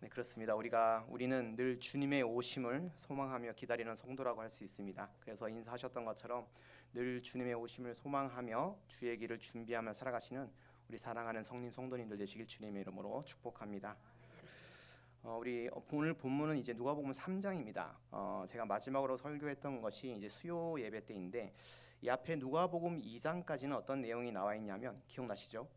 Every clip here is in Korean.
네, 그렇습니다. 우리는 늘 주님의 오심을 소망하며 기다리는 성도라고 할 수 있습니다. 그래서 인사하셨던 것처럼 늘 주님의 오심을 소망하며 주의 길을 준비하며 살아가시는 우리 사랑하는 성님 성도님들 되시길 주님의 이름으로 축복합니다. 우리 오늘 본문은 이제 누가복음 3장입니다. 제가 마지막으로 설교했던 것이 이제 수요 예배 때인데 이 앞에 누가복음 2장까지는 어떤 내용이 나와 있냐면 기억나시죠?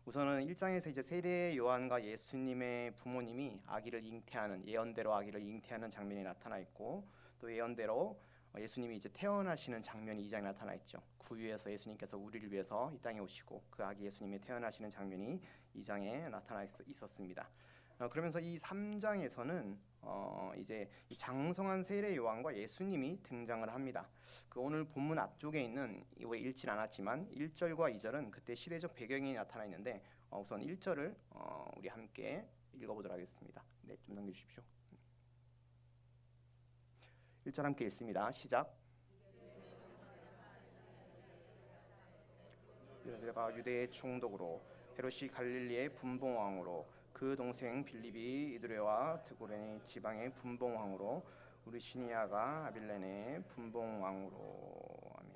우선은 1장에서 이제 세례 요한과 예수님의 부모님이 아기를 잉태하는 예언대로 아기를 잉태하는 장면이 나타나 있고 또 예언대로 예수님이 이제 태어나시는 장면이 2장에 나타나 있죠. 구유에서 예수님께서 우리를 위해서 이 땅에 오시고 그 아기 예수님이 태어나시는 장면이 2장에 나타나 있었습니다. 그러면서 이 3장에서는 이제 이 장성한 세례 요한과 예수님이 등장을 합니다. 그 오늘 본문 앞쪽에 있는 이거 읽진 않았지만 1절과 2절은 그때 시대적 배경이 나타나 있는데 우선 1절을 우리 함께 읽어보도록 하겠습니다. 네, 좀 넘겨주십시오. 1절 함께 읽습니다. 시작. 유대가 유대의 총독으로 헤롯이 갈릴리의 분봉왕으로 그 동생 빌립이 이두레와 드고레니 지방의 분봉왕으로 우리 시니아가 아빌레네 분봉왕으로. 아멘.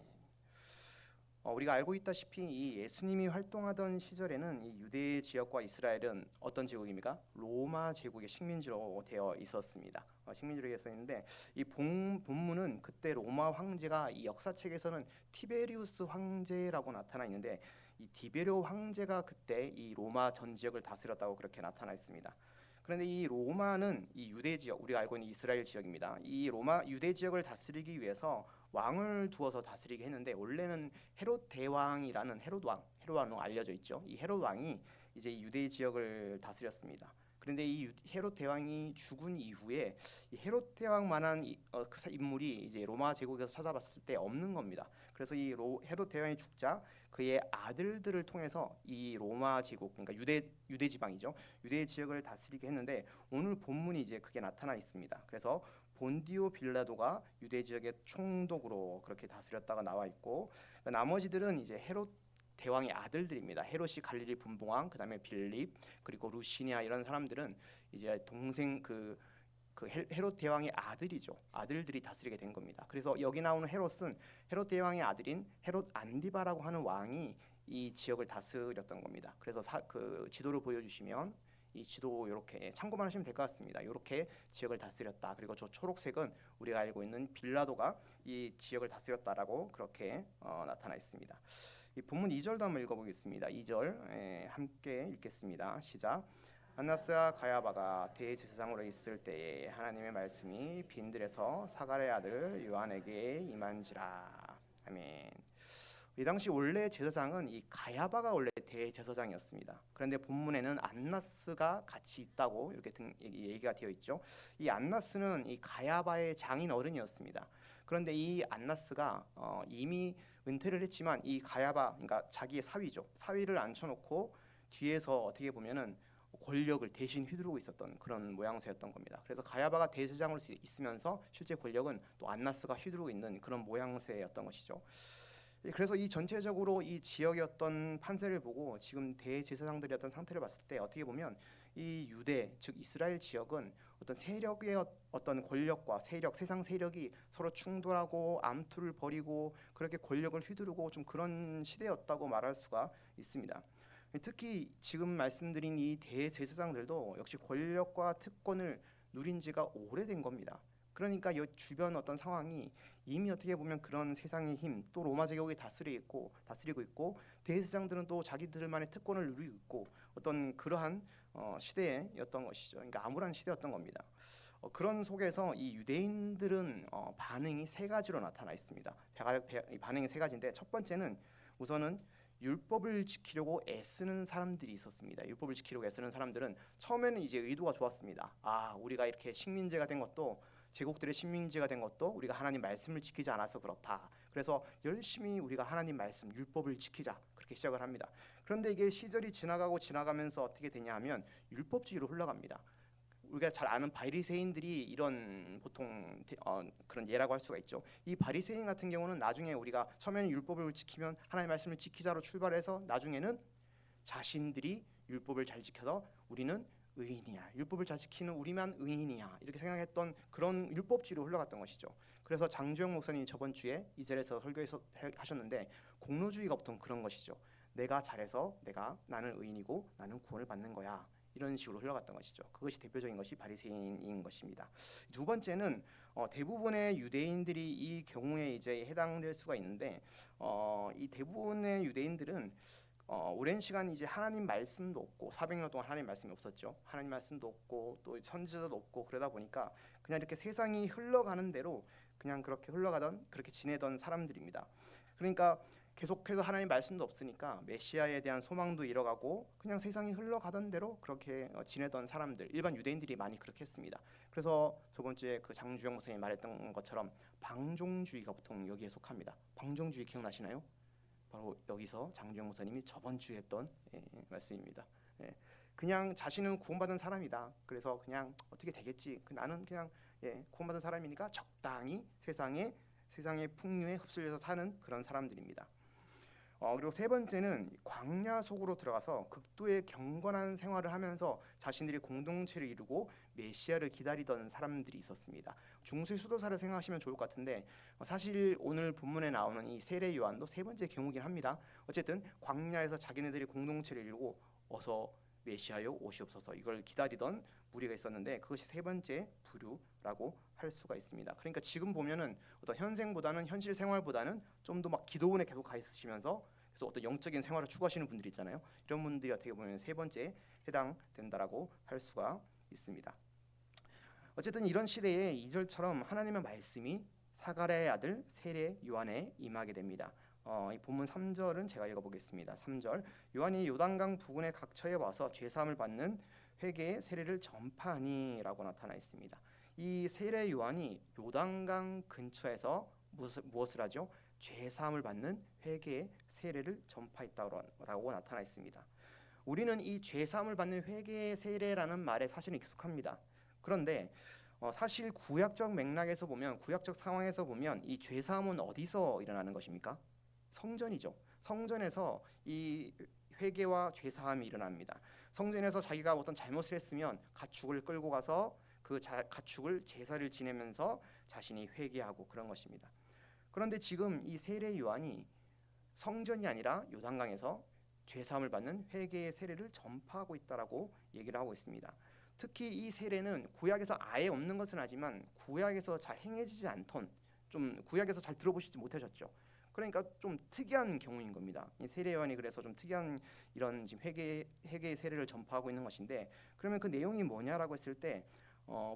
우리가 알고 있다시피 이 예수님이 활동하던 시절에는 이 유대 지역과 이스라엘은 어떤 제국입니까? 로마 제국의 식민지로 되어 있었습니다. 식민지로 되어 있었는데 이 본문은 그때 로마 황제가 이 역사책에서는 티베리우스 황제라고 나타나 있는데 이 디베료 황제가 그때 이 로마 전 지역을 다스렸다고 그렇게 나타나 있습니다. 그런데 이 로마는 이 유대 지역, 우리가 알고 있는 이스라엘 지역입니다. 이 로마 유대 지역을 다스리기 위해서 왕을 두어서 다스리게 했는데 원래는 헤롯 대왕이라는 헤롯 왕으로 알려져 있죠. 이 헤롯 왕이 이제 유대 지역을 다스렸습니다. 그런데 이 헤롯 대왕이 죽은 이후에 이 헤롯 대왕만한 그 인물이 이제 로마 제국에서 찾아봤을 때 없는 겁니다. 그래서 이 헤롯 대왕이 죽자 그의 아들들을 통해서 이 로마 제국, 그러니까 유대 지방이죠. 유대 지역을 다스리게 했는데 오늘 본문이 이제 그게 나타나 있습니다. 그래서 본디오 빌라도가 유대 지역의 총독으로 그렇게 다스렸다가 나와 있고 나머지들은 이제 헤롯 대왕의 아들들입니다. 헤롯이 갈릴리 분봉왕, 그다음에 빌립, 그리고 루시니아 이런 사람들은 이제 동생 그 헤롯 대왕의 아들이죠. 아들들이 다스리게 된 겁니다. 그래서 여기 나오는 헤롯은 헤롯 대왕의 아들인 헤롯 안디바라고 하는 왕이 이 지역을 다스렸던 겁니다. 그래서 그 지도를 보여주시면 이 지도 이렇게 참고만 하시면 될 것 같습니다. 이렇게 지역을 다스렸다. 그리고 저 초록색은 우리가 알고 있는 빌라도가 이 지역을 다스렸다라고 그렇게 나타나 있습니다. 이 본문 2절도 한번 읽어보겠습니다. 2절 함께 읽겠습니다. 시작. 안나스와 가야바가 대제사장으로 있을 때에 하나님의 말씀이 빈들에서 사갈의 아들 요한에게 임한지라. 아멘. 이 당시 원래 제사장은 이 가야바가 원래 대제사장이었습니다. 그런데 본문에는 안나스가 같이 있다고 이렇게 얘기가 되어 있죠. 이 안나스는 이 가야바의 장인 어른이었습니다. 그런데 이 안나스가 이미 은퇴를 했지만 이 가야바, 그러니까 자기의 사위죠. 사위를 앉혀놓고 뒤에서 어떻게 보면은 권력을 대신 휘두르고 있었던 그런 모양새였던 겁니다. 그래서 가야바가 대제사장으로 있으면서 실제 권력은 또 안나스가 휘두르고 있는 그런 모양새였던 것이죠. 그래서 이 전체적으로 이 지역의 어떤 판세를 보고 지금 대제사장들의 어떤 상태를 봤을 때 어떻게 보면 이 유대 즉 이스라엘 지역은 어떤 세력의 어떤 권력과 세상 세력이 서로 충돌하고 암투를 벌이고 그렇게 권력을 휘두르고 좀 그런 시대였다고 말할 수가 있습니다. 특히 지금 말씀드린 이 대제사장들도 역시 권력과 특권을 누린 지가 오래된 겁니다. 그러니까 이 주변 어떤 상황이 이미 어떻게 보면 그런 세상의 힘, 또 로마 제국이 다스리고 있고 대제사장들은 또 자기들만의 특권을 누리고 있고 어떤 그러한 시대였던 것이죠. 그러니까 암울한 시대였던 겁니다. 그런 속에서 이 유대인들은 반응이 세 가지로 나타나 있습니다. 반응이 세 가지인데 첫 번째는 우선은 율법을 지키려고 애쓰는 사람들이 있었습니다. 율법을 지키려고 애쓰는 사람들은 처음에는 이제 의도가 좋았습니다. 우리가 이렇게 식민지가 된 것도 제국들의 식민지가 된 것도 우리가 하나님 말씀을 지키지 않아서 그렇다. 그래서 열심히 우리가 하나님 말씀 율법을 지키자 그렇게 시작을 합니다. 그런데 이게 시절이 지나가면서 어떻게 되냐 하면 율법주의로 흘러갑니다. 우리가 잘 아는 바리새인들이 이런 보통 그런 예라고 할 수가 있죠. 이 바리새인 같은 경우는 나중에 우리가 처음에는 율법을 지키면 하나님의 말씀을 지키자로 출발해서 나중에는 자신들이 율법을 잘 지켜서 우리는 의인이야. 율법을 잘 지키는 우리만 의인이야. 이렇게 생각했던 그런 율법주의로 흘러갔던 것이죠. 그래서 장주영 목사님이 저번 주에 이 절에서 설교에서 하셨는데 공로주의가 보통 그런 것이죠. 내가 잘해서 나는 의인이고 나는 구원을 받는 거야. 이런 식으로 흘러갔던 것이죠. 그것이 대표적인 것이 바리새인인 것입니다. 두 번째는 대부분의 유대인들이 이 경우에 이제 해당될 수가 있는데 이 대부분의 유대인들은 오랜 시간 이제 하나님 말씀도 없고 400년 동안 하나님 말씀이 없었죠. 하나님 말씀도 없고 또 선지자도 없고 그러다 보니까 그냥 이렇게 세상이 흘러가는 대로 그냥 그렇게 흘러가던 그렇게 지내던 사람들입니다. 그러니까 계속해서 하나님 말씀도 없으니까 메시아에 대한 소망도 잃어가고 그냥 세상이 흘러가던 대로 그렇게 지내던 사람들, 일반 유대인들이 많이 그렇게 했습니다. 그래서 저번 주에 그 장주영 목사님이 말했던 것처럼 방종주의가 보통 여기에 속합니다. 방종주의 기억나시나요? 바로 여기서 장주영 목사님이 저번 주에 했던 말씀입니다. 그냥 자신은 구원받은 사람이다. 그래서 그냥 어떻게 되겠지. 나는 그냥 구원받은 사람이니까 적당히 세상의 풍류에 흡수해서 사는 그런 사람들입니다. 그리고 세 번째는 광야 속으로 들어가서 극도의 경건한 생활을 하면서 자신들이 공동체를 이루고 메시아를 기다리던 사람들이 있었습니다. 중세 수도사를 생각하시면 좋을 것 같은데 사실 오늘 본문에 나오는 이 세례 요한도 세 번째 경우긴 합니다. 어쨌든 광야에서 자기네들이 공동체를 이루고 어서 메시아여 오시옵소서 이걸 기다리던 무리가 있었는데 그것이 세 번째 부류라고 할 수가 있습니다. 그러니까 지금 보면은 어떤 현생보다는 현실 생활보다는 좀 더 막 기도원에 계속 가 있으시면서 그래서 어떤 영적인 생활을 추구하시는 분들이 있잖아요. 이런 분들이 어떻게 보면 세 번째에 해당된다라고 할 수가 있습니다. 어쨌든 이런 시대에 2절처럼 하나님의 말씀이 사가랴의 아들 세례 요한에 임하게 됩니다. 이 본문 3절은 제가 읽어보겠습니다. 3절 요한이 요단강 부근의 각처에 와서 죄사함을 받는 회개의 세례를 전파하니라고 나타나 있습니다. 이 세례 요한이 요단강 근처에서 무엇을 하죠? 죄사함을 받는 회개의 세례를 전파했다고 나타나 있습니다. 우리는 이 죄사함을 받는 회개의 세례라는 말에 사실은 익숙합니다. 그런데 사실 구약적 맥락에서 보면 구약적 상황에서 보면 이 죄사함은 어디서 일어나는 것입니까? 성전이죠. 성전에서 이 회개와 죄사함이 일어납니다. 성전에서 자기가 어떤 잘못을 했으면 가축을 끌고 가서 그 가축을 제사를 지내면서 자신이 회개하고 그런 것입니다. 그런데 지금 이 세례 요한이 성전이 아니라 요단강에서 죄사함을 받는 회개의 세례를 전파하고 있다라고 얘기를 하고 있습니다. 특히 이 세례는 구약에서 아예 없는 것은 아니지만 구약에서 잘 행해지지 않던 좀 구약에서 잘 들어보시지 못하셨죠. 그러니까 좀 특이한 경우인 겁니다. 이 세례 요한이 그래서 좀 특이한 이런 지금 회개의 세례를 전파하고 있는 것인데 그러면 그 내용이 뭐냐라고 했을 때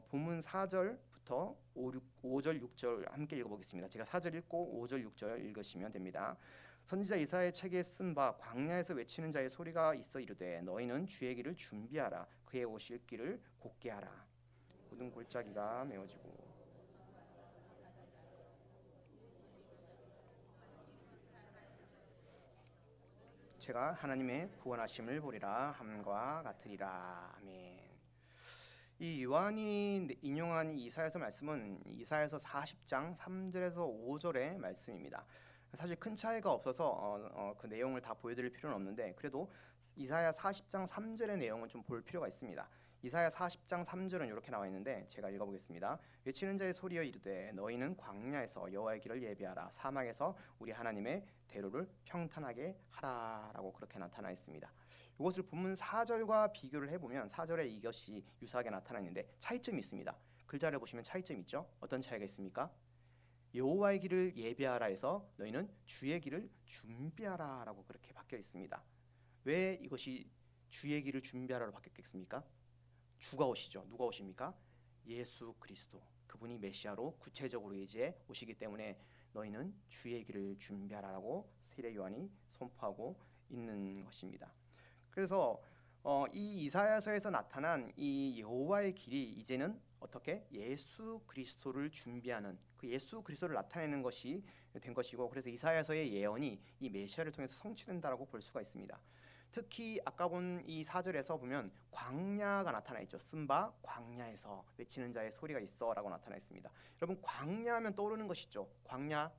본문 4절부터 5절 6절 함께 읽어보겠습니다. 제가 4절 읽고 5절 6절 읽으시면 됩니다. 선지자 이사야의 책에 쓴 바 광야에서 외치는 자의 소리가 있어 이르되 너희는 주의 길을 준비하라 그의 오실 길을 곧게 하라 모든 골짜기가 메어지고 제가 하나님의 구원하심을 보리라 함과 같으리라. 아멘. 이 요한이 인용한 이사야서 말씀은 이사야서 40장 3절에서 5절의 말씀입니다. 사실 큰 차이가 없어서 그 내용을 다 보여드릴 필요는 없는데 그래도 이사야 40장 3절의 내용은 좀 볼 필요가 있습니다. 이사야 40장 3절은 이렇게 나와 있는데 제가 읽어보겠습니다. 외치는 자의 소리여 이르되 너희는 광야에서 여호와의 길을 예비하라 사막에서 우리 하나님의 대로를 평탄하게 하라라고 그렇게 나타나 있습니다. 이것을 본문 4절과 비교를 해보면 4절에 이것이 유사하게 나타나 있는데 차이점이 있습니다. 글자를 보시면 차이점이 있죠. 어떤 차이가 있습니까? 여호와의 길을 예비하라 해서 너희는 주의 길을 준비하라라고 그렇게 바뀌어 있습니다. 왜 이것이 주의 길을 준비하라로 바뀌었겠습니까? 주가 오시죠. 누가 오십니까? 예수 그리스도. 그분이 메시아로 구체적으로 이제 오시기 때문에 너희는 주의 길을 준비하라고 세례 요한이 선포하고 있는 것입니다. 그래서 이 이사야서에서 나타난 이 여호와의 길이 이제는 어떻게 예수 그리스도를 준비하는 그 예수 그리스도를 나타내는 것이 된 것이고 그래서 이사야서의 예언이 이 메시아를 통해서 성취된다라고 볼 수가 있습니다. 특히 아까 본 이 4절에서 보면 광야가 나타나 있죠. 쓴바 광야에서 외치는 자의 소리가 있어라고 나타나 있습니다. 여러분 광야하면 떠오르는 것이죠. 광야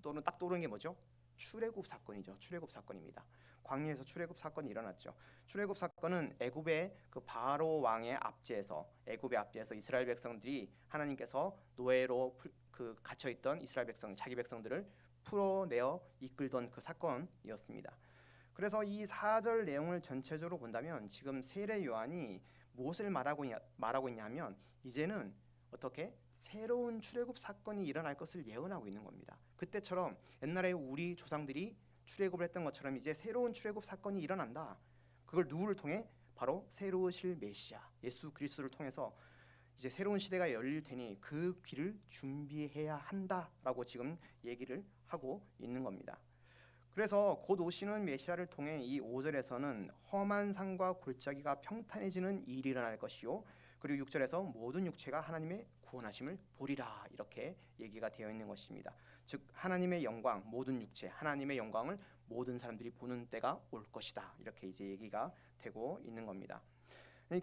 또는 딱 떠오르는 게 뭐죠? 출애굽 사건이죠. 출애굽 사건입니다. 광야에서 출애굽 사건이 일어났죠. 출애굽 사건은 애굽의 그 바로 왕의 압제에서 애굽의 압제에서 이스라엘 백성들이 하나님께서 노예로 갇혀 있던 이스라엘 백성 자기 백성들을 풀어내어 이끌던 그 사건이었습니다. 그래서 이 4절 내용을 전체적으로 본다면 지금 세례 요한이 무엇을 말하고 있냐면 이제는 어떻게 새로운 출애굽 사건이 일어날 것을 예언하고 있는 겁니다. 그때처럼 옛날에 우리 조상들이 출애굽을 했던 것처럼 이제 새로운 출애굽 사건이 일어난다. 그걸 누구를 통해? 바로 새로 오실 메시아 예수 그리스도를 통해서 이제 새로운 시대가 열릴 테니 그 길을 준비해야 한다라고 지금 얘기를 하고 있는 겁니다. 그래서 곧 오시는 메시아를 통해 이 5절에서는 험한 산과 골짜기가 평탄해지는 일이 일어날 것이요, 그리고 6절에서 모든 육체가 하나님의 구원하심을 보리라 이렇게 얘기가 되어 있는 것입니다. 즉 하나님의 영광, 모든 육체 하나님의 영광을 모든 사람들이 보는 때가 올 것이다 이렇게 이제 얘기가 되고 있는 겁니다.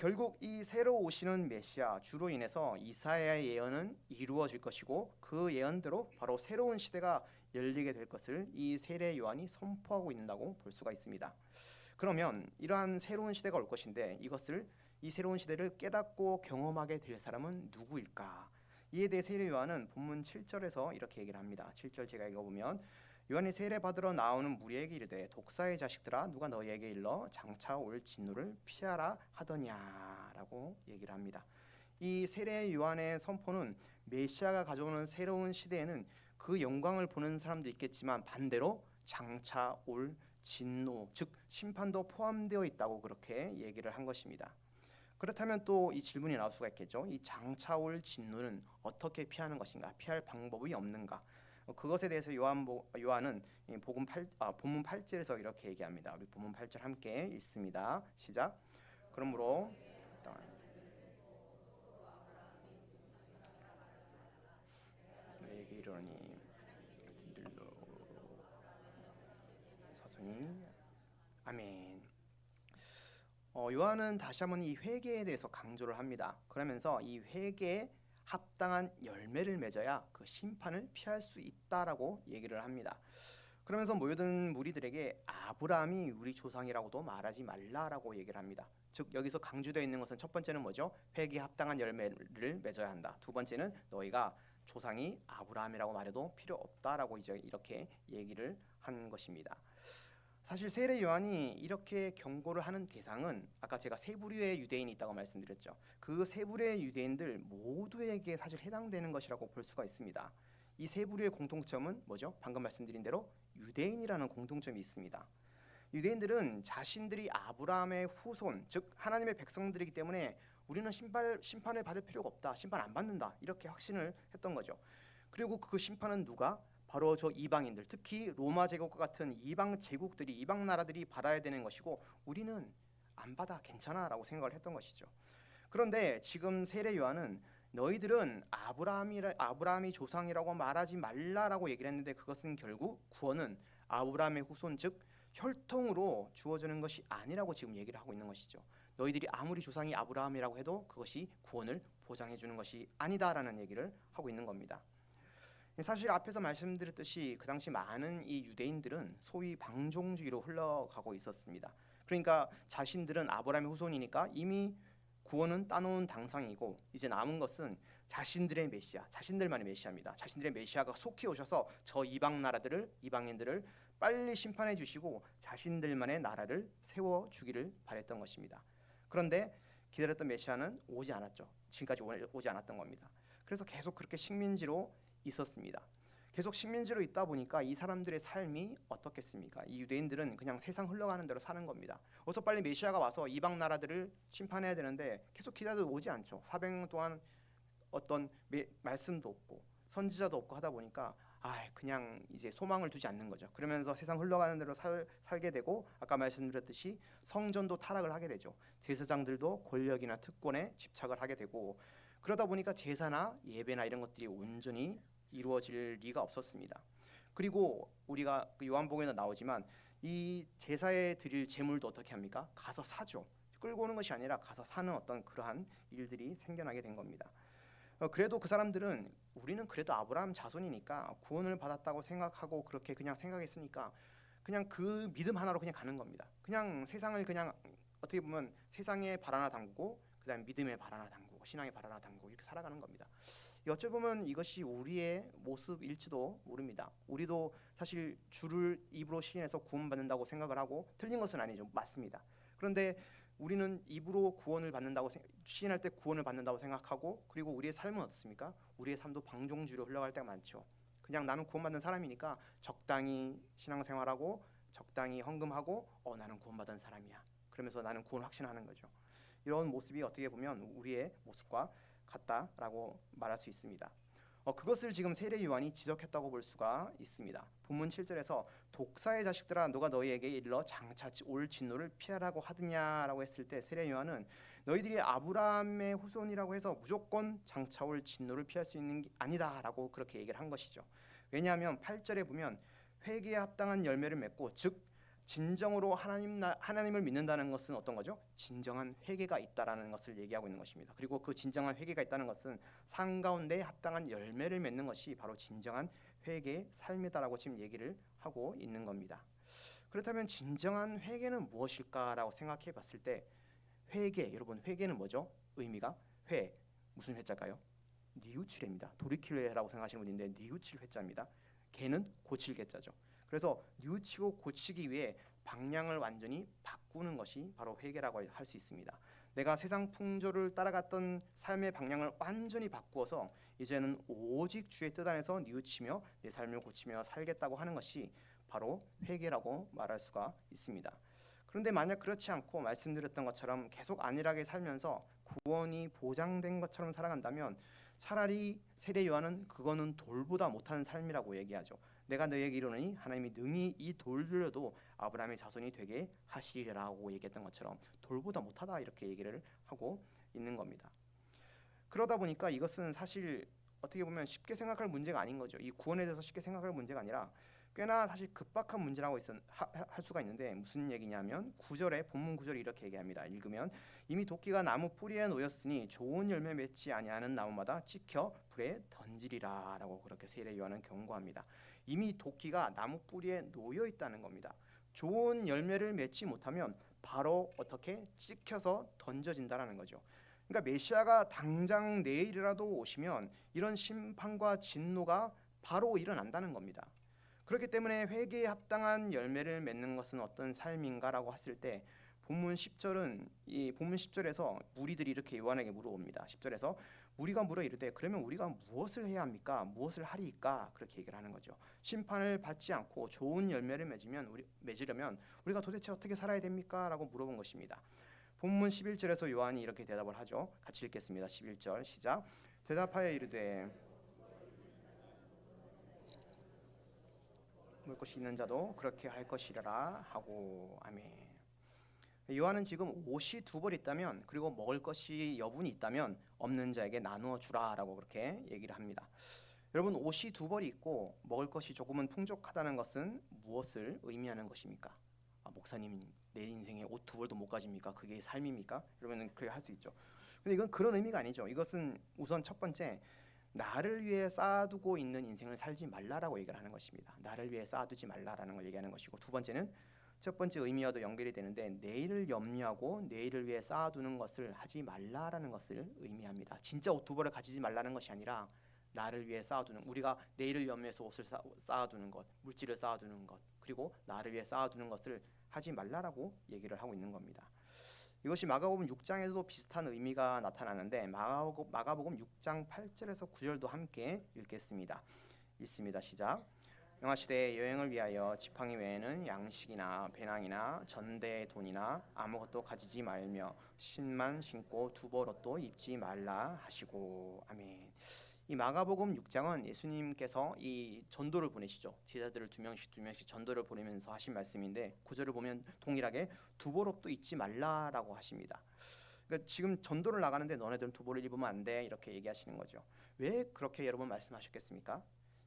결국 이 새로 오시는 메시아 주로 인해서 이사야의 예언은 이루어질 것이고 그 예언대로 바로 새로운 시대가 열리게 될 것을 이 세례 요한이 선포하고 있다고 볼 수가 있습니다. 그러면 이러한 새로운 시대가 올 것인데 이 새로운 시대를 깨닫고 경험하게 될 사람은 누구일까? 이에 대해 세례 요한은 본문 7절에서 이렇게 얘기를 합니다. 7절 제가 읽어보면 요한이 세례 받으러 나오는 무리에게 이르되 독사의 자식들아 누가 너희에게 일러 장차 올 진노를 피하라 하더냐라고 얘기를 합니다. 이 세례 요한의 선포는 메시아가 가져오는 새로운 시대에는 그 영광을 보는 사람도 있겠지만 반대로 장차 올 진노 즉 심판도 포함되어 있다고 그렇게 얘기를 한 것입니다. 그렇다면 또 이 질문이 나올 수가 있겠죠. 이 장차 올 진노는 어떻게 피하는 것인가? 피할 방법이 없는가? 그것에 대해서 요한은 본문 8절에서 이렇게 얘기합니다. 우리 본문 8절 함께 읽습니다. 시작. 그러므로 너에게 이르노니 서순이 아멘. 요한은 다시 한번 이 회개에 대해서 강조를 합니다. 그러면서 이 회개에 합당한 열매를 맺어야 그 심판을 피할 수 있다라고 얘기를 합니다. 그러면서 모여든 무리들에게 아브라함이 우리 조상이라고도 말하지 말라라고 얘기를 합니다. 즉 여기서 강조되어 있는 것은 첫 번째는 뭐죠? 회개에 합당한 열매를 맺어야 한다. 두 번째는 너희가 조상이 아브라함이라고 말해도 필요 없다라고 이제 이렇게 얘기를 한 것입니다. 사실 세례 요한이 이렇게 경고를 하는 대상은 아까 제가 세 부류의 유대인이 있다고 말씀드렸죠. 그 세 부류의 유대인들 모두에게 사실 해당되는 것이라고 볼 수가 있습니다. 이 세 부류의 공통점은 뭐죠? 방금 말씀드린 대로 유대인이라는 공통점이 있습니다. 유대인들은 자신들이 아브라함의 후손, 즉 하나님의 백성들이기 때문에 우리는 심판을 받을 필요가 없다, 심판 안 받는다 이렇게 확신을 했던 거죠. 그리고 그 심판은 누가? 바로 저 이방인들, 특히 로마 제국과 같은 이방 제국들이, 이방 나라들이 받아야 되는 것이고 우리는 안 받아 괜찮아라고 생각을 했던 것이죠. 그런데 지금 세례 요한은 너희들은 아브라함이 조상이라고 말하지 말라라고 얘기를 했는데 그것은 결국 구원은 아브라함의 후손 즉 혈통으로 주어지는 것이 아니라고 지금 얘기를 하고 있는 것이죠. 너희들이 아무리 조상이 아브라함이라고 해도 그것이 구원을 보장해 주는 것이 아니다라는 얘기를 하고 있는 겁니다. 사실 앞에서 말씀드렸듯이 그 당시 많은 이 유대인들은 소위 방종주의로 흘러가고 있었습니다. 그러니까 자신들은 아브라함의 후손이니까 이미 구원은 따놓은 당상이고 이제 남은 것은 자신들의 메시아, 자신들만의 메시아입니다. 자신들의 메시아가 속히 오셔서 저 이방인들을 빨리 심판해 주시고 자신들만의 나라를 세워 주기를 바랬던 것입니다. 그런데 기다렸던 메시아는 오지 않았죠. 지금까지 오지 않았던 겁니다. 그래서 계속 그렇게 식민지로 있었습니다. 계속 식민지로 있다 보니까 이 사람들의 삶이 어떻겠습니까? 이 유대인들은 그냥 세상 흘러가는 대로 사는 겁니다. 어서 빨리 메시아가 와서 이방 나라들을 심판해야 되는데 계속 기다려도 오지 않죠. 400년 동안 어떤 말씀도 없고 선지자도 없고 하다 보니까 그냥 이제 소망을 두지 않는 거죠. 그러면서 세상 흘러가는 대로 살게 되고 아까 말씀드렸듯이 성전도 타락을 하게 되죠. 제사장들도 권력이나 특권에 집착을 하게 되고 그러다 보니까 제사나 예배나 이런 것들이 온전히 이루어질 리가 없었습니다. 그리고 우리가 요한복음에도 나오지만 이 제사에 드릴 제물도 어떻게 합니까? 가서 사죠. 끌고 오는 것이 아니라 가서 사는 어떤 그러한 일들이 생겨나게 된 겁니다. 그래도 그 사람들은 우리는 그래도 아브라함 자손이니까 구원을 받았다고 생각하고 그렇게 그냥 생각했으니까 그냥 그 믿음 하나로 그냥 가는 겁니다. 그냥 세상을 그냥 어떻게 보면 세상에 발 하나 담그고 그다음 믿음에 발 하나 담그고 신앙에 발 하나 담그고 이렇게 살아가는 겁니다. 어쩌보면 이것이 우리의 모습일지도 모릅니다. 우리도 사실 주를 입으로 시인해서 구원받는다고 생각을 하고 틀린 것은 아니죠. 맞습니다. 그런데 우리는 입으로 구원을 받는다고 시인할 때 구원을 받는다고 생각하고 그리고 우리의 삶은 어떻습니까? 우리의 삶도 방종주로 흘러갈 때가 많죠. 그냥 나는 구원받는 사람이니까 적당히 신앙생활하고 적당히 헌금하고 나는 구원받은 사람이야. 그러면서 나는 구원 확신하는 거죠. 이런 모습이 어떻게 보면 우리의 모습과 같다라고 말할 수 있습니다. 그것을 지금 세례 요한이 지적했다고 볼 수가 있습니다. 본문 7절에서 독사의 자식들아 너가 너희에게 일러 장차 올 진노를 피하라고 하느냐라고 했을 때 세례 요한은 너희들이 아브라함의 후손이라고 해서 무조건 장차 올 진노를 피할 수 있는 게 아니다라고 그렇게 얘기를 한 것이죠. 왜냐하면 8절에 보면 회개에 합당한 열매를 맺고 즉 진정으로 하나님을 믿는다는 것은 어떤 거죠? 진정한 회개가 있다라는 것을 얘기하고 있는 것입니다. 그리고 그 진정한 회개가 있다는 것은 삶 가운데 합당한 열매를 맺는 것이 바로 진정한 회개의 삶이다라고 지금 얘기를 하고 있는 겁니다. 그렇다면 진정한 회개는 무엇일까라고 생각해 봤을 때 회개, 여러분 회개는 뭐죠? 의미가 무슨 회자일까요? 뉘우치래입니다. 돌이킬 회라고 생각하시는 분인데 뉘우칠 회자입니다. 개는 고칠 개자죠. 그래서 뉘우치고 고치기 위해 방향을 완전히 바꾸는 것이 바로 회개라고 할 수 있습니다. 내가 세상 풍조를 따라갔던 삶의 방향을 완전히 바꾸어서 이제는 오직 주의 뜻 안에서 뉘우치며 내 삶을 고치며 살겠다고 하는 것이 바로 회개라고 말할 수가 있습니다. 그런데 만약 그렇지 않고 말씀드렸던 것처럼 계속 안일하게 살면서 구원이 보장된 것처럼 살아간다면 차라리 세례 요한은 그거는 돌보다 못한 삶이라고 얘기하죠. 내가 너희에게 이르노니 하나님이 능히 이 돌들여도 아브라함의 자손이 되게 하시리라고 얘기했던 것처럼 돌보다 못하다 이렇게 얘기를 하고 있는 겁니다. 그러다 보니까 이것은 사실 어떻게 보면 쉽게 생각할 문제가 아닌 거죠. 이 구원에 대해서 쉽게 생각할 문제가 아니라 꽤나 사실 급박한 문제라고 할 수가 있는데 무슨 얘기냐면 9절에 본문 9절이 이렇게 얘기합니다. 읽으면 이미 도끼가 나무 뿌리에 놓였으니 좋은 열매 맺지 아니하는 나무마다 찍혀 불에 던지리라라고 그렇게 세례 요한은 경고합니다. 이미 도끼가 나무 뿌리에 놓여 있다는 겁니다. 좋은 열매를 맺지 못하면 바로 어떻게 찍혀서 던져진다라는 거죠. 그러니까 메시아가 당장 내일이라도 오시면 이런 심판과 진노가 바로 일어난다는 겁니다. 그렇기 때문에 회개에 합당한 열매를 맺는 것은 어떤 삶인가라고 했을 때 본문 10절에서 무리들이 이렇게 요한에게 물어봅니다. 10절에서 무리가 물어 이르되 그러면 우리가 무엇을 해야 합니까? 무엇을 하리까? 그렇게 얘기를 하는 거죠. 심판을 받지 않고 좋은 열매를 맺으려면 우리가 도대체 어떻게 살아야 됩니까? 라고 물어본 것입니다. 본문 11절에서 요한이 이렇게 대답을 하죠. 같이 읽겠습니다. 11절 시작. 대답하여 이르되 먹을 것이 있는 자도 그렇게 할 것이라 하고 아멘. 요한은 지금 옷이 두 벌 있다면 그리고 먹을 것이 여분이 있다면 없는 자에게 나누어 주라라고 그렇게 얘기를 합니다. 여러분 옷이 두 벌이 있고 먹을 것이 조금은 풍족하다는 것은 무엇을 의미하는 것입니까? 목사님 내 인생에 옷 두 벌도 못 가집니까? 그게 삶입니까? 여러분은 그렇게 할 수 있죠. 근데 이건 그런 의미가 아니죠. 이것은 우선 첫 번째 나를 위해 쌓아두고 있는 인생을 살지 말라라고 얘기를 하는 것입니다. 나를 위해 쌓아두지 말라라는 걸 얘기하는 것이고 두 번째는 첫 번째 의미와도 연결이 되는데 내일을 염려하고 내일을 위해 쌓아두는 것을 하지 말라라는 것을 의미합니다. 진짜 옷 두 벌을 가지지 말라는 것이 아니라 나를 위해 쌓아두는 우리가 내일을 염려해서 옷을 쌓아두는 것, 물질을 쌓아두는 것 그리고 나를 위해 쌓아두는 것을 하지 말라라고 얘기를 하고 있는 겁니다. 이것이 마가복음 6장에서도 비슷한 의미가 나타나는데 마가복음 6장 8절에서 9절도 함께 읽겠습니다. 읽습니다. 시작. 명하시되 여행을 위하여 지팡이 외에는 양식이나 배낭이나 전대의 돈이나 아무것도 가지지 말며 신만 신고 두 벌 옷도 입지 말라 하시고 아멘. 이 마가복음 6장은 예수님께서 이 전도를 보내시죠. 제자들을 두 명씩 전도를 보내면서 하신 말씀인데 구절을 보면 동일하게 두 벌 옷도 입지 말라라고 하십니다. 그러니까 지금 전도를 나가는데 너네들은 두 벌을 입으면 안 돼 이렇게 얘기하시는 거죠. 왜 그렇게 여러 번 말씀하셨겠습니까?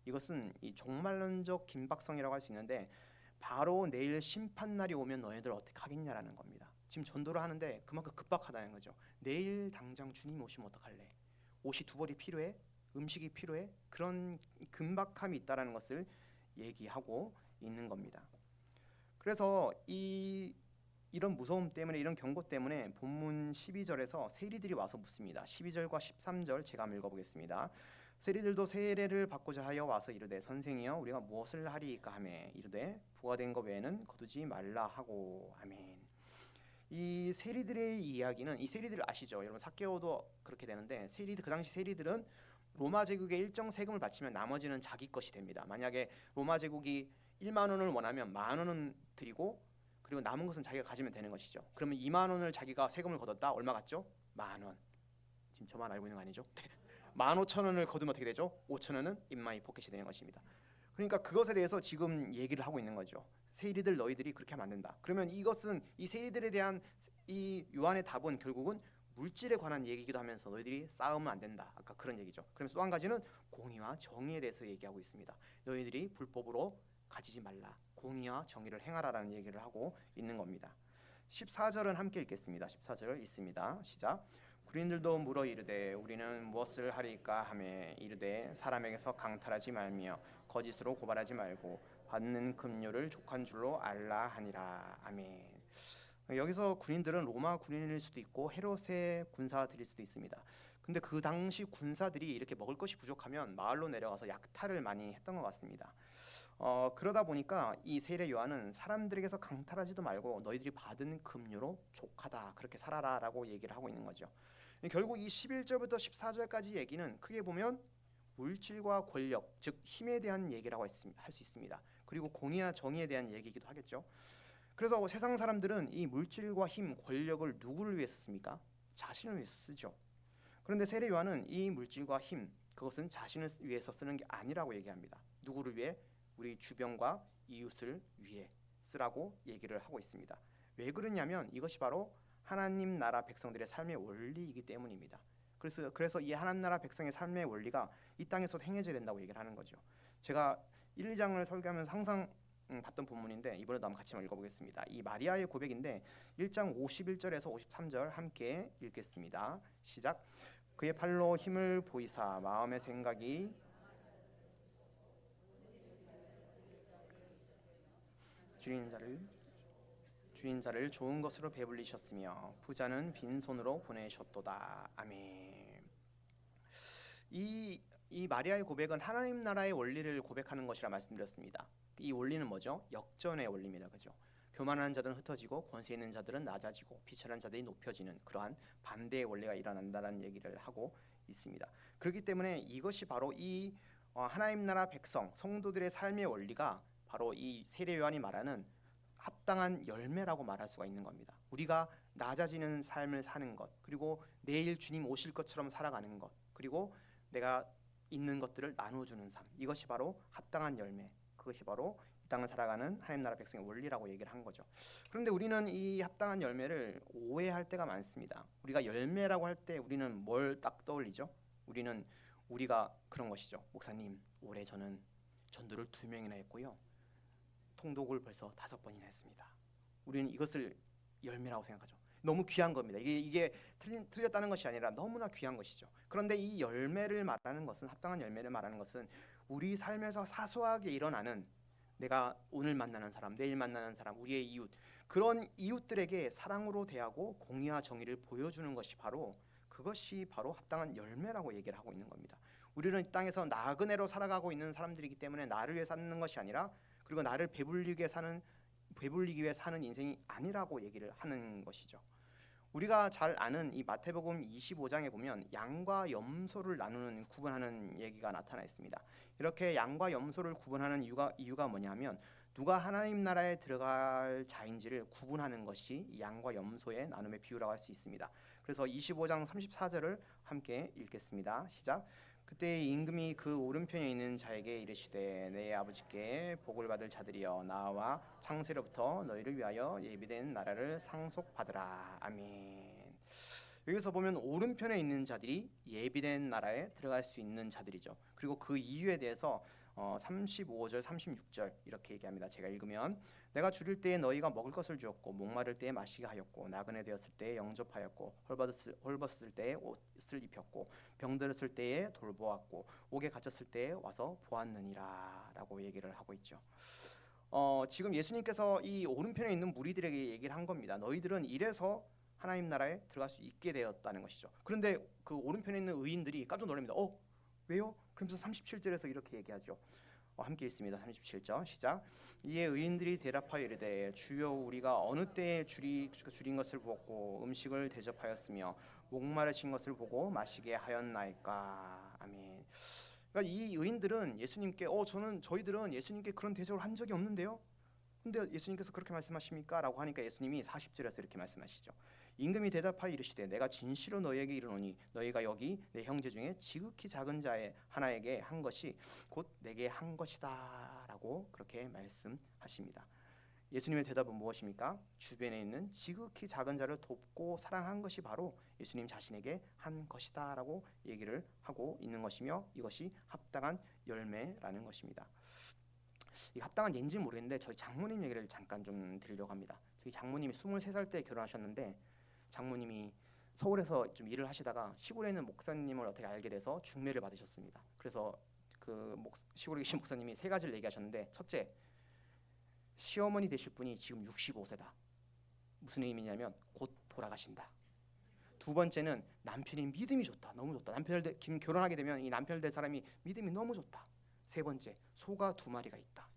이것은 이 종말론적 긴박성이라고 할 수 있는데 바로 내일 심판날이 오면 너희들 어떻게 하겠냐라는 겁니다. 지금 전도를 하는데 그만큼 급박하다는 거죠. 내일 당장 주님 오시면 어떡할래? 옷이 두 벌이 필요해? 음식이 필요해? 그런 긴박함이 있다라는 것을 얘기하고 있는 겁니다. 그래서 이런 무서움 때문에, 이런 경고 때문에 본문 12절에서 세리들이 와서 묻습니다. 12절과 13절 제가 한번 읽어보겠습니다. 세리들도 세례를 받고자 하여 와서 이르되 선생이여 우리가 무엇을 하리이까 하매 이르되 부과된 것 외에는 거두지 말라 하고. 아멘. 이 세리들의 이야기는, 이 세리들 아시죠? 여러분 삭개오도 그렇게 되는데, 세리들, 그 당시 세리들은 로마 제국에 일정 세금을 바치면 나머지는 자기 것이 됩니다. 만약에 로마 제국이 1만 원을 원하면 10,000원은 드리고 그리고 남은 것은 자기가 가지면 되는 것이죠. 그러면 2만 원을 자기가 세금을 걷었다. 얼마 갔죠? 10,000원. 지금 저만 알고 있는 거 아니죠? 15,000원을 거두면 어떻게 되죠? 5,000원은 in my pocket이 되는 것입니다. 그러니까 그것에 대해서 지금 얘기를 하고 있는 거죠. 세리들 너희들이 그렇게 하면 안 된다. 그러면 이것은, 이 세리들에 대한 이 요한의 답은 결국은 물질에 관한 얘기이기도 하면서 너희들이 싸우면 안 된다. 아까 그런 얘기죠. 그러면서 또 한 가지는 공의와 정의에 대해서 얘기하고 있습니다. 너희들이 불법으로 가지지 말라. 공의와 정의를 행하라라는 얘기를 하고 있는 겁니다. 14절은 함께 읽겠습니다. 14절 있습니다. 시작. 군인들도 물어 이르되 우리는 무엇을 하리까 하매 이르되 사람에게서 강탈하지 말며 거짓으로 고발하지 말고 받는 급료를 족한 줄로 알라 하니라. 아멘. 여기서 군인들은 로마 군인일 수도 있고 헤롯의 군사들일 수도 있습니다. 근데 그 당시 군사들이 이렇게 먹을 것이 부족하면 마을로 내려가서 약탈을 많이 했던 것 같습니다. 그러다 보니까 이 세례 요한은 사람들에게서 강탈하지도 말고 너희들이 받은 급료로 족하다, 그렇게 살아라라고 얘기를 하고 있는 거죠. 결국 이 11절부터 14절까지 얘기는 크게 보면 물질과 권력, 즉 힘에 대한 얘기라고 할 수 있습니다. 그리고 공의와 정의에 대한 얘기이기도 하겠죠. 그래서 세상 사람들은 이 물질과 힘, 권력을 누구를 위해서 씁니까? 자신을 위해서 쓰죠. 그런데 세례 요한은 이 물질과 힘, 그것은 자신을 위해서 쓰는 게 아니라고 얘기합니다. 누구를 위해? 우리 주변과 이웃을 위해 쓰라고 얘기를 하고 있습니다. 왜 그러냐면 이것이 바로 하나님 나라 백성들의 삶의 원리이기 때문입니다. 그래서 이 하나님 나라 백성의 삶의 원리가 이 땅에서 행해져야 된다고 얘기를 하는 거죠. 제가 1, 2장을 설교하면서 항상 봤던 본문인데 이번에도 한번 같이 읽어보겠습니다. 이 마리아의 고백인데 1장 51절에서 53절 함께 읽겠습니다. 시작. 그의 팔로 힘을 보이사 마음의 생각이 주인 자를 좋은 것으로 배불리셨으며 부자는 빈손으로 보내셨도다. 아멘. 이 마리아의 고백은 하나님 나라의 원리를 고백하는 것이라 말씀드렸습니다. 이 원리는 뭐죠? 역전의 원리입니다. 그죠? 교만한 자들은 흩어지고 권세 있는 자들은 낮아지고 비천한 자들이 높여지는 그러한 반대의 원리가 일어난다는 얘기를 하고 있습니다. 그렇기 때문에 이것이 바로 이 하나님 나라 백성 성도들의 삶의 원리가 바로 이 세례 요한이 말하는 합당한 열매라고 말할 수가 있는 겁니다. 우리가 낮아지는 삶을 사는 것, 그리고 내일 주님 오실 것처럼 살아가는 것, 그리고 내가 있는 것들을 나눠주는 삶, 이것이 바로 합당한 열매, 그것이 바로 이 땅을 살아가는 하나님 나라 백성의 원리라고 얘기를 한 거죠. 그런데 우리는 이 합당한 열매를 오해할 때가 많습니다. 우리가 열매라고 할 때 우리는 뭘 딱 떠올리죠? 우리가 그런 것이죠. 목사님, 올해 저는 전도를 2명이나 했고요. 통독을 벌써 5번이나 했습니다. 우리는 이것을 열매라고 생각하죠. 너무 귀한 겁니다. 이게 틀렸다는 것이 아니라 너무나 귀한 것이죠. 그런데 이 열매를 말하는 것은, 합당한 열매를 말하는 것은 우리 삶에서 사소하게 일어나는, 내가 오늘 만나는 사람, 내일 만나는 사람, 우리의 이웃, 그런 이웃들에게 사랑으로 대하고 공의와 정의를 보여주는 것이 그것이 바로 합당한 열매라고 얘기를 하고 있는 겁니다. 우리는 이 땅에서 나그네로 살아가고 있는 사람들이기 때문에 나를 위해 사는 것이 아니라, 그리고 나를 배불리기 위해 사는 인생이 아니라고 얘기를 하는 것이죠. 우리가 잘 아는 이 마태복음 25장에 보면 양과 염소를 구분하는 얘기가 나타나 있습니다. 이렇게 양과 염소를 구분하는 이유가 뭐냐면 누가 하나님 나라에 들어갈 자인지를 구분하는 것이 이 양과 염소의 나눔의 비유라고 할 수 있습니다. 그래서 25장 34절을 함께 읽겠습니다. 시작. 그때 임금이 그 오른편에 있는 자에게 이르시되 내 아버지께 복을 받을 자들이여 나와 창세로부터 너희를 위하여 예비된 나라를 상속받으라. 아멘. 여기서 보면 오른편에 있는 자들이 예비된 나라에 들어갈 수 있는 자들이죠. 그리고 그 이유에 대해서 35절 36절 이렇게 얘기합니다. 제가 읽으면 내가 줄일 때에 너희가 먹을 것을 주었고 목마를 때에 마시게 하였고 나그네 되었을 때에 영접하였고 헐벗을 때에 옷을 입혔고 병들었을 때에 돌보았고 옥에 갇혔을 때에 와서 보았느니라 라고 얘기를 하고 있죠. 지금 예수님께서 이 오른편에 있는 무리들에게 얘기를 한 겁니다. 너희들은 이래서 하나님 나라에 들어갈 수 있게 되었다는 것이죠. 그런데 그 오른편에 있는 의인들이 깜짝 놀랍니다. 왜요? 그러면서 37절에서 이렇게 얘기하죠. 함께 읽습니다. 37절 시작. 이에 의인들이 대답하여 이르되 주여 우리가 어느 때에 줄인 것을 보고 음식을 대접하였으며 목마르신 것을 보고 마시게 하였나이까. 아멘. 그러니까 이 의인들은 예수님께 저희들은 예수님께 그런 대접을 한 적이 없는데요. 근데 예수님께서 그렇게 말씀하십니까? 라고 하니까 예수님이 40절에서 이렇게 말씀하시죠. 임금이 대답하여 이르시되 내가 진실로 너희에게 이르노니 너희가 여기 내 형제 중에 지극히 작은 자의 하나에게 한 것이 곧 내게 한 것이다 라고 그렇게 말씀하십니다. 예수님의 대답은 무엇입니까? 주변에 있는 지극히 작은 자를 돕고 사랑한 것이 바로 예수님 자신에게 한 것이다 라고 얘기를 하고 있는 것이며 이것이 합당한 열매라는 것입니다. 이 합당한 예인지는 모르겠는데 저희 장모님 얘기를 잠깐 좀 드리려고 합니다. 저희 장모님이 23살 때 결혼하셨는데 장모님이 서울에서 좀 일을 하시다가 시골에 있는 목사님을 어떻게 알게 돼서 중매를 받으셨습니다. 그래서 그 시골에 계신 목사님이 세 가지를 얘기하셨는데 첫째, 시어머니 되실 분이 지금 65세다. 무슨 의미냐면 곧 돌아가신다. 두 번째는 남편이 믿음이 좋다. 너무 좋다. 결혼하게 되면 이 남편을 될 사람이 믿음이 너무 좋다. 세 번째, 소가 2마리가 있다.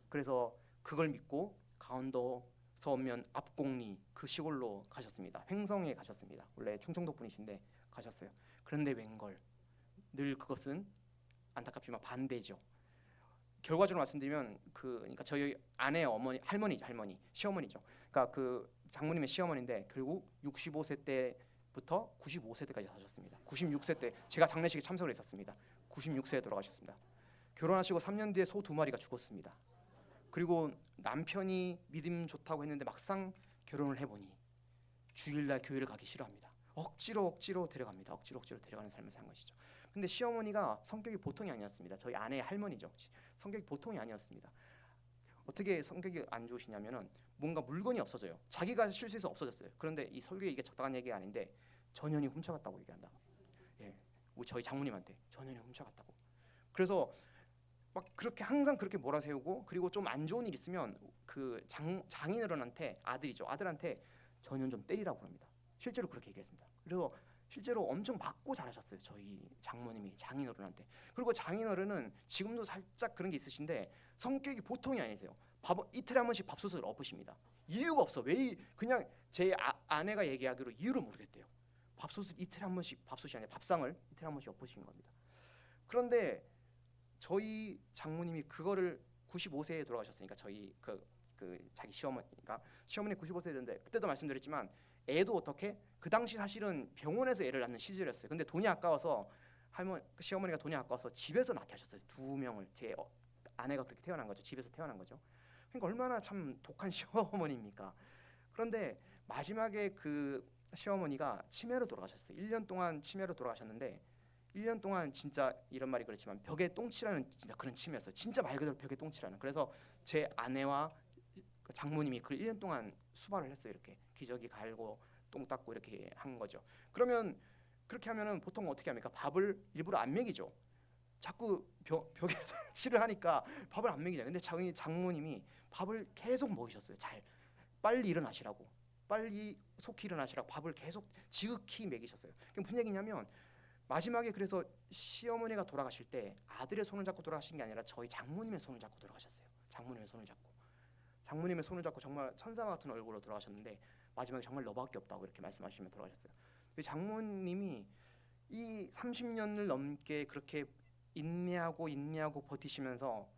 그래서 그걸 믿고 강원도 서면 앞곡리 그 시골로 가셨습니다. 횡성에 가셨습니다. 원래 충청도 분이신데 가셨어요. 그런데 웬걸 늘 그것은 안타깝지만 반대죠. 결과적으로 말씀드리면 그러니까 저희 아내의 할머니 시어머니죠. 그러니까 그 장모님의 시어머니인데 결국 65세 때부터 95세 때까지 사셨습니다. 96세 때 제가 장례식에 참석을 했었습니다. 96세에 돌아가셨습니다. 결혼하시고 3년 뒤에 소 2마리가 죽었습니다. 그리고 남편이 믿음 좋다고 했는데 막상 결혼을 해보니 주일날 교회를 가기 싫어합니다. 억지로 데려갑니다. 억지로 데려가는 삶을 산 것이죠. 근데 시어머니가 성격이 보통이 아니었습니다. 저희 아내의 할머니죠. 성격이 보통이 아니었습니다. 어떻게 성격이 안 좋으시냐면은 뭔가 물건이 없어져요. 자기가 실수해서 없어졌어요. 그런데 이 설교에 이게 적당한 얘기가 아닌데 전현이 훔쳐갔다고 얘기한다. 저희 장모님한테 전현이 훔쳐갔다고. 그래서 막 그렇게 항상 그렇게 몰아세우고 그리고 좀 안 좋은 일 있으면 그 장인어른한테 아들한테 전현 좀 때리라고 합니다. 실제로 그렇게 얘기했습니다. 그래서 실제로 엄청 맞고 자라셨어요. 저희 장모님이 장인어른한테. 그리고 장인어른은 지금도 살짝 그런 게 있으신데 성격이 보통이 아니세요. 이틀에 한 번씩 밥솥을 엎으십니다. 이유가 없어. 왜 그냥 제 아내가 얘기하기로 이유를 모르겠대요. 밥솥을 이틀에 한 번씩 밥솥이 아니라 밥상을 이틀에 한 번씩 엎으시는 겁니다. 그런데 저희 장모님이 그거를 95세에 돌아가셨으니까 저희 자기 시어머니 95세 됐는데 그때도 말씀드렸지만 애도 어떻게 그 당시 사실은 병원에서 애를 낳는 시절이었어요. 근데 돈이 아까워서 시어머니가 돈이 아까워서 집에서 낳게 하셨어요. 2명을 제 아내가 그렇게 태어난 거죠. 집에서 태어난 거죠. 그러니까 얼마나 참 독한 시어머니입니까? 그런데 마지막에 그 시어머니가 치매로 돌아가셨어요. 1년 동안 치매로 돌아가셨는데 1년 동안 진짜 이런 말이 그렇지만 벽에 똥치라는 진짜 그런 치매였어요. 진짜 말 그대로 벽에 똥치라는. 그래서 제 아내와 장모님이 그 1년 동안 수발을 했어요. 이렇게 기저귀 갈고 똥 닦고 이렇게 한 거죠. 그러면 그렇게 하면은 보통 어떻게 합니까? 밥을 일부러 안 먹이죠. 자꾸 벽에 치를 하니까 밥을 안 먹이잖아요. 근데 저희 장모님이 밥을 계속 먹이셨어요. 빨리 일어나시라고, 빨리 속히 일어나시라고 밥을 계속 지극히 먹이셨어요. 그게 무슨 얘기냐면 마지막에 그래서 시어머니가 돌아가실 때 아들의 손을 잡고 돌아가신 게 아니라 저희 장모님의 손을 잡고 돌아가셨어요. 장모님의 손을 잡고 정말 천사와 같은 얼굴로 돌아가셨는데 마지막에 정말 너밖에 없다고 이렇게 말씀하시며 돌아가셨어요. 장모님이 이 30년을 넘게 그렇게 인내하고 버티시면서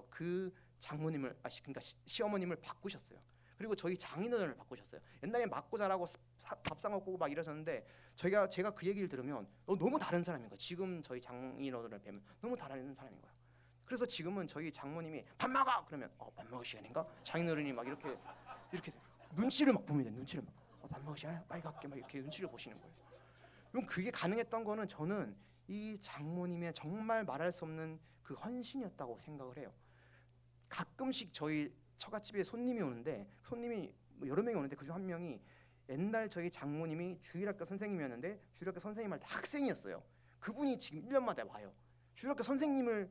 그 장모님을 그러니까 시어머님을 바꾸셨어요. 그리고 저희 장인어른을 바꾸셨어요. 옛날에 맞고 자라고 밥상 먹고 막 이러셨는데 제가 그 얘기를 들으면 너무 다른 사람인 거예요. 지금 저희 장인어른을 뵈면 너무 다른 사람인 거예요. 그래서 지금은 저희 장모님이 밥 먹어 그러면 밥 먹을 시간인가? 장인어른이 막 이렇게 눈치를 막 봅니다. 눈치를 막 밥 먹을 시간이야? 빨리 갈게 막 이렇게 눈치를 보시는 거예요. 그럼 그게 가능했던 거는 저는 이 장모님의 정말 말할 수 없는 그 헌신이었다고 생각을 해요. 가끔씩 저희 처갓집에 손님이 오는데 손님이 여러 명이 오는데 그중 한 명이 옛날 저희 장모님이 주일학교 선생님이었는데 주일학교 선생님 할 때 학생이었어요. 그분이 지금 1년마다 와요. 주일학교 선생님이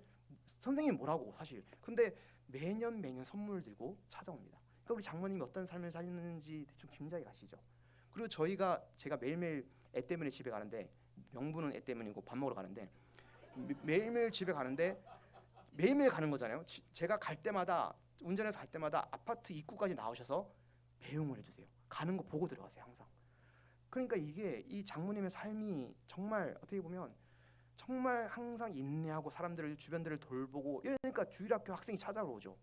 뭐라고 사실. 근데 매년 선물을 들고 찾아옵니다. 그러니까 우리 장모님이 어떤 삶을 살는지 대충 짐작이 가시죠. 그리고 제가 매일매일 애 때문에 집에 가는데, 명분은 애 때문이고 밥 먹으러 가는데, 매일매일 집에 가는데 매일매일 가는 거잖아요. 제가 갈 때마다, 운전해서 갈 때마다 아파트 입구까지 나오셔서 배웅을 해주세요. 가는 거 보고 들어가세요, 항상. 그러니까 이게 이 장모님의 삶이 정말 어떻게 보면 정말 항상 인내하고 사람들을, 주변들을 돌보고, 그러니까 주일학교 학생이 찾아오죠.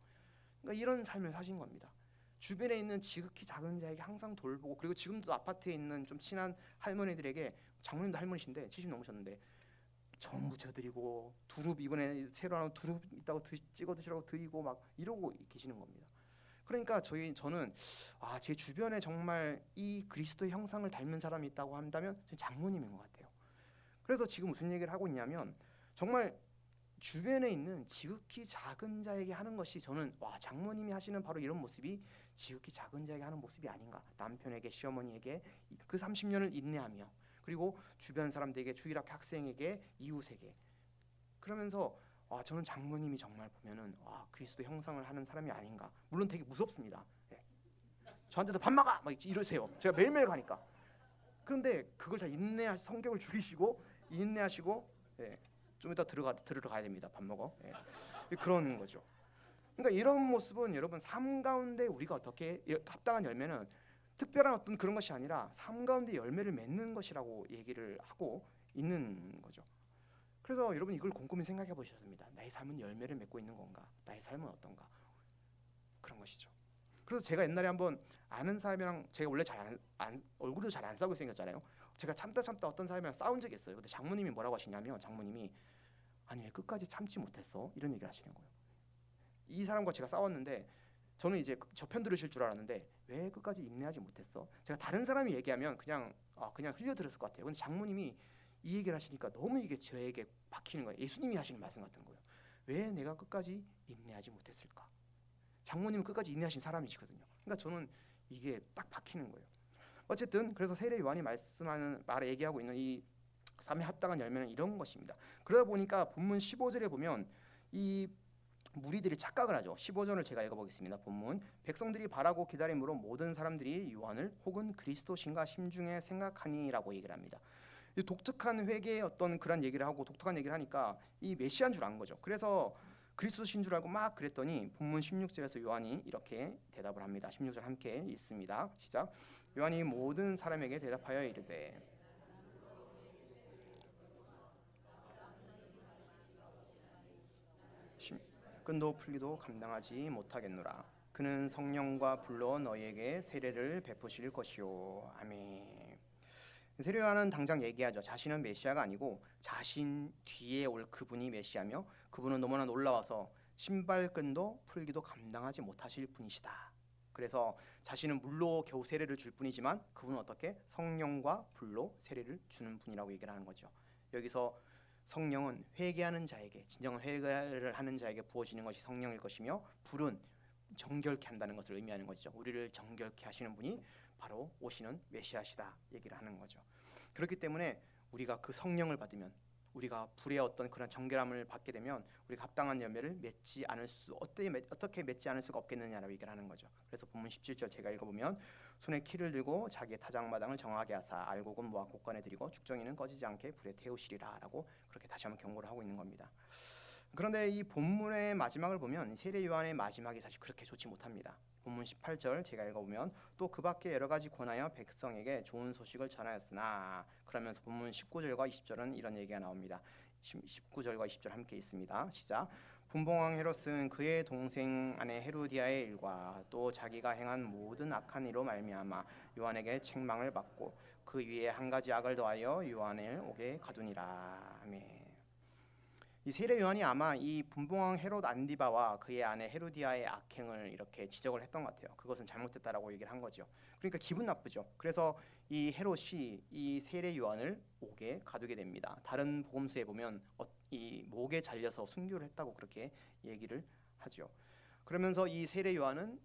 그러니까 이런 삶을 사신 겁니다. 주변에 있는 지극히 작은 자에게 항상 돌보고, 그리고 지금도 아파트에 있는 좀 친한 할머니들에게, 장모님도 할머니신데 70 넘으셨는데 전 부쳐드리고, 두릅 이번에 새로 나온 두릅 있다고 찍어 드시라고 드리고 막 이러고 계시는 겁니다. 그러니까 저는 제 주변에 정말 이 그리스도의 형상을 닮은 사람이 있다고 한다면 장모님인 것 같아요. 그래서 지금 무슨 얘기를 하고 있냐면, 정말 주변에 있는 지극히 작은 자에게 하는 것이, 저는 장모님이 하시는 바로 이런 모습이 지극히 작은 자에게 하는 모습이 아닌가. 남편에게, 시어머니에게 그 30년을 인내하며, 그리고 주변 사람들에게, 주일학교 학생에게, 이웃에게, 그러면서 저는 장모님이 정말 보면은 그리스도 형상을 하는 사람이 아닌가. 물론 되게 무섭습니다. 예. 저한테도 밥 먹어! 막 이러세요. 제가 매일매일 가니까. 그런데 그걸 잘 성격을 죽이시고 인내하시고, 예, 좀 이따 들으러 가야 됩니다. 밥 먹어. 예. 그런 거죠. 그러니까 이런 모습은 여러분, 삶 가운데 우리가 어떻게 합당한 열매는 특별한 어떤 그런 것이 아니라 삶 가운데 열매를 맺는 것이라고 얘기를 하고 있는 거죠. 그래서 여러분, 이걸 곰곰이 생각해 보셔야 됩니다. 나의 삶은 열매를 맺고 있는 건가? 나의 삶은 어떤가? 그런 것이죠. 그래서 제가 옛날에 한번 아는 사람이랑, 제가 원래 얼굴도 잘 안 싸우게 생겼잖아요. 제가 참다 어떤 사람이랑 싸운 적이 있어요. 근데 장모님이 뭐라고 하시냐면, 장모님이 아니 왜 끝까지 참지 못했어? 이런 얘기를 하시는 거예요. 이 사람과 제가 싸웠는데, 저는 이제 저 편 들으실 줄 알았는데 왜 끝까지 인내하지 못했어? 제가 다른 사람이 얘기하면 그냥 흘려들었을 것 같아요. 근데 장모님이 이 얘기를 하시니까 너무 이게 저에게 박히는 거예요. 예수님이 하시는 말씀 같은 거예요. 왜 내가 끝까지 인내하지 못했을까? 장모님은 끝까지 인내하신 사람이시거든요. 그러니까 저는 이게 딱 박히는 거예요. 어쨌든 그래서 세례 요한이 말씀하는 말에 얘기하고 있는 이 삶에 합당한 열매는 이런 것입니다. 그러다 보니까 본문 15절에 보면 이 무리들이 착각을 하죠. 15절을 제가 읽어보겠습니다. 본문, 백성들이 바라고 기다림으로 모든 사람들이 요한을 혹은 그리스도신가 심중에 생각하니라고 얘기를 합니다. 이 독특한 회개의 어떤 그런 얘기를 하고, 독특한 얘기를 하니까 이 메시아인 줄 안 거죠. 그래서 그리스도신 줄 알고 막 그랬더니 본문 16절에서 요한이 이렇게 대답을 합니다. 16절 함께 읽습니다. 시작. 요한이 모든 사람에게 대답하여 이르되, 끈도 풀기도 감당하지 못하겠노라. 그는 성령과 불로 너희에게 세례를 베푸실 것이요. 아멘. 세례 요한은 당장 얘기하죠. 자신은 메시아가 아니고 자신 뒤에 올 그분이 메시아며, 그분은 너무나 놀라워서 신발끈도 풀기도 감당하지 못하실 분이시다. 그래서 자신은 물로 겨우 세례를 줄 뿐이지만 그분은 어떻게 성령과 불로 세례를 주는 분이라고 얘기를 하는 거죠. 여기서 성령은 회개하는 자에게, 진정한 회개를 하는 자에게 부어지는 것이 성령일 것이며, 불은 정결케 한다는 것을 의미하는 것이죠. 우리를 정결케 하시는 분이 바로 오시는 메시아시다 얘기를 하는 거죠. 그렇기 때문에 우리가 그 성령을 받으면, 우리가 불의 어떤 그런 정결함을 받게 되면 우리가 합당한 열매를 어떻게 맺지 않을 수가 없겠느냐라고 얘기를 하는 거죠. 그래서 본문 17절 제가 읽어보면, 손에 키를 들고 자기의 타작마당을 정하게 하사 알곡은 모아 곳간에 들이고 죽정이는 꺼지지 않게 불에 태우시리라 라고 그렇게 다시 한번 경고를 하고 있는 겁니다. 그런데 이 본문의 마지막을 보면 세례 요한의 마지막이 사실 그렇게 좋지 못합니다. 본문 18절 제가 읽어보면, 또 그 밖에 여러 가지 권하여 백성에게 좋은 소식을 전하였으나, 그러면서 본문 19절과 20절은 이런 얘기가 나옵니다. 19절과 20절 함께 읽습니다. 시작. 분봉왕 헤롯은 그의 동생 아내 헤로디아의 일과 또 자기가 행한 모든 악한 일로 말미암아 요한에게 책망을 받고 그 위에 한 가지 악을 더하여 요한을 옥에 가두니라. 아멘. 이 세례 요한이 아마 이 분봉왕 헤롯 안디바와 그의 아내 헤로디아의 악행을 이렇게 지적을 했던 것 같아요. 그것은 잘못됐다라고 얘기를 한 거죠. 그러니까 기분 나쁘죠. 그래서 이 헤롯이 이 세례 요한을 옥에 가두게 됩니다. 다른 복음서에 보면 이 목에 잘려서 순교를 했다고 그렇게 얘기를 하죠. 그러면서 이 세례 요한은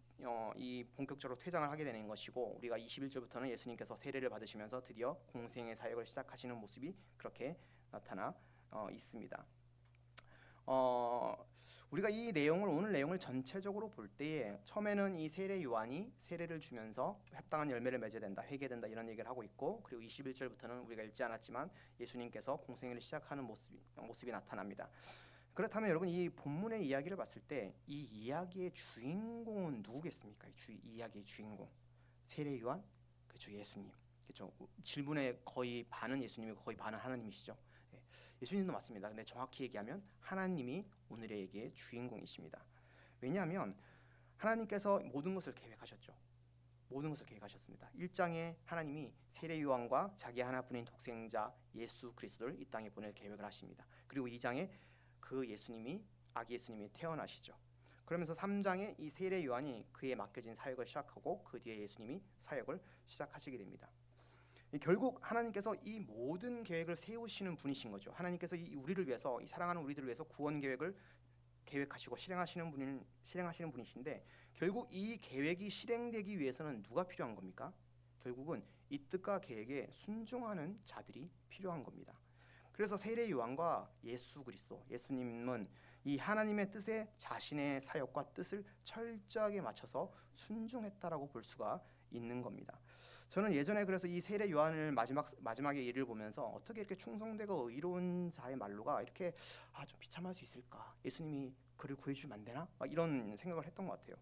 이 본격적으로 퇴장을 하게 되는 것이고, 우리가 21절부터는 예수님께서 세례를 받으시면서 드디어 공생의 사역을 시작하시는 모습이 그렇게 나타나 있습니다. 우리가 이 내용을 오늘 내용을 전체적으로 볼 때에 처음에는 이 세례 요한이 세례를 주면서 합당한 열매를 맺어야 된다, 회개된다 이런 얘기를 하고 있고, 그리고 21절부터는 우리가 읽지 않았지만 예수님께서 공생애를 시작하는 모습이 나타납니다. 그렇다면 여러분, 이 본문의 이야기를 봤을 때 이 이야기의 주인공은 누구겠습니까? 이 이야기의 주인공 세례 요한, 그렇죠, 예수님. 그렇죠. 질문의 거의 반은 예수님이고 거의 반은 하나님이시죠. 예수님도 맞습니다. 근데 정확히 얘기하면 하나님이 오늘의 얘기의 주인공이십니다. 왜냐하면 하나님께서 모든 것을 계획하셨죠. 모든 것을 계획하셨습니다. 1장에 하나님이 세례 요한과 자기 하나뿐인 독생자 예수 그리스도를 이 땅에 보낼 계획을 하십니다. 그리고 2장에 그 예수님이 아기 예수님이 태어나시죠. 그러면서 3장에 이 세례 요한이 그에 맡겨진 사역을 시작하고 그 뒤에 예수님이 사역을 시작하시게 됩니다. 결국 하나님께서 이 모든 계획을 세우시는 분이신 거죠. 하나님께서 우리를 위해서, 이 사랑하는 우리들을 위해서 구원 계획을 계획하시고 실행하시는 분이신데, 결국 이 계획이 실행되기 위해서는 누가 필요한 겁니까? 결국은 이 뜻과 계획에 순종하는 자들이 필요한 겁니다. 그래서 세례 요한과 예수 그리스도, 예수님은 이 하나님의 뜻에 자신의 사역과 뜻을 철저하게 맞춰서 순종했다라고 볼 수가 있는 겁니다. 저는 예전에 그래서 이 세례 요한을 마지막에 예를 보면서 어떻게 이렇게 충성되고 의로운 자의 말로가 이렇게 좀 비참할 수 있을까? 예수님이 그를 구해주면 안 되나? 이런 생각을 했던 것 같아요.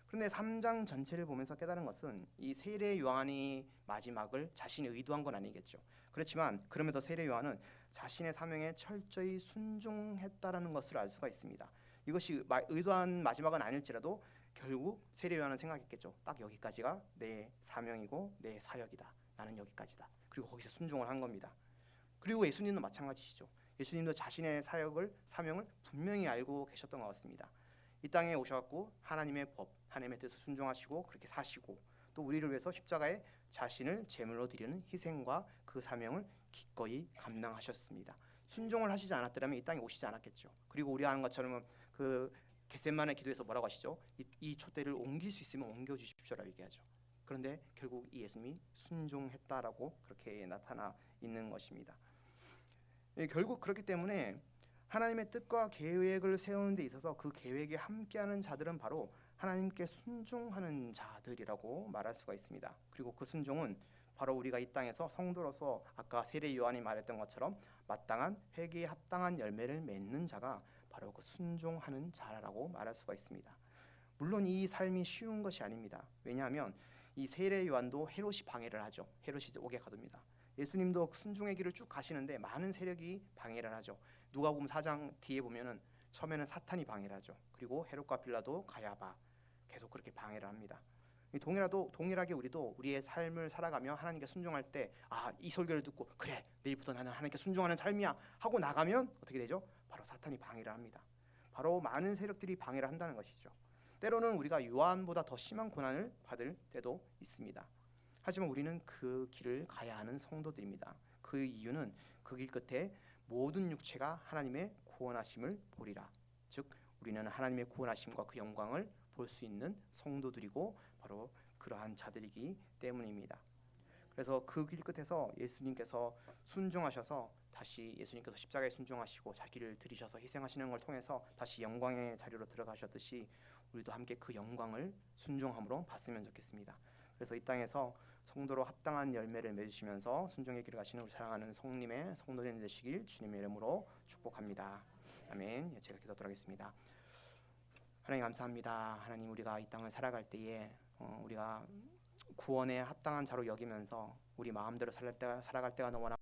그런데 3장 전체를 보면서 깨달은 것은 이 세례 요한이 마지막을 자신이 의도한 건 아니겠죠. 그렇지만 그럼에도 세례 요한은 자신의 사명에 철저히 순종했다라는 것을 알 수가 있습니다. 이것이 의도한 마지막은 아닐지라도 결국 세례 요한은 생각했겠죠. 딱 여기까지가 내 사명이고 내 사역이다. 나는 여기까지다. 그리고 거기서 순종을 한 겁니다. 그리고 예수님도 마찬가지시죠. 예수님도 자신의 사명을 분명히 알고 계셨던 것 같습니다. 이 땅에 오셔갖고 하나님의 법, 하나님의 뜻을 순종하시고 그렇게 사시고, 또 우리를 위해서 십자가에 자신을 제물로 드리는 희생과 그 사명을 기꺼이 감당하셨습니다. 순종을 하시지 않았더라면 이 땅에 오시지 않았겠죠. 그리고 우리 아는 것처럼 그 겟세마네 기도에서 뭐라고 하시죠? 이 촛대를 옮길 수 있으면 옮겨 주십시오라고 얘기하죠. 그런데 결국 이 예수님이 순종했다라고 그렇게 나타나 있는 것입니다. 결국 그렇기 때문에 하나님의 뜻과 계획을 세우는 데 있어서 그 계획에 함께하는 자들은 바로 하나님께 순종하는 자들이라고 말할 수가 있습니다. 그리고 그 순종은 바로 우리가 이 땅에서 성도로서 아까 세례 요한이 말했던 것처럼 마땅한 회개에 합당한 열매를 맺는 자가 바로 그 순종하는 자라고 말할 수가 있습니다. 물론 이 삶이 쉬운 것이 아닙니다. 왜냐하면 이 세례 요한도 헤롯이 방해를 하죠. 헤롯이 오게 가둡니다. 예수님도 순종의 길을 쭉 가시는데 많은 세력이 방해를 하죠. 누가복음 4장 뒤에 보면은 처음에는 사탄이 방해를 하죠. 그리고 헤롯과 빌라도, 가야바 계속 그렇게 방해를 합니다. 동일하게 우리도 우리의 삶을 살아가며 하나님께 순종할 때 이 설교를 듣고 그래 내일부터 나는 하나님께 순종하는 삶이야 하고 나가면 어떻게 되죠? 바로 사탄이 방해를 합니다. 바로 많은 세력들이 방해를 한다는 것이죠. 때로는 우리가 요한보다 더 심한 고난을 받을 때도 있습니다. 하지만 우리는 그 길을 가야 하는 성도들입니다. 그 이유는 그 길 끝에 모든 육체가 하나님의 구원하심을 보리라. 즉 우리는 하나님의 구원하심과 그 영광을 볼 수 있는 성도들이고 바로 그러한 자들이기 때문입니다. 그래서 그 길 끝에서 예수님께서 순종하셔서 다시 예수님께서 십자가에 순종하시고 자기를 들이셔서 희생하시는 걸 통해서 다시 영광의 자리로 들어가셨듯이 우리도 함께 그 영광을 순종함으로 봤으면 좋겠습니다. 그래서 이 땅에서 성도로 합당한 열매를 맺으시면서 순종의 길을 가시는 우리 사랑하는 성도님 되시길 주님의 이름으로 축복합니다. 아멘. 제가 기도하도록 하겠습니다. 하나님 감사합니다. 하나님, 우리가 이 땅을 살아갈 때에 우리가 구원에 합당한 자로 여기면서 우리 마음대로 살아갈 때가 너무나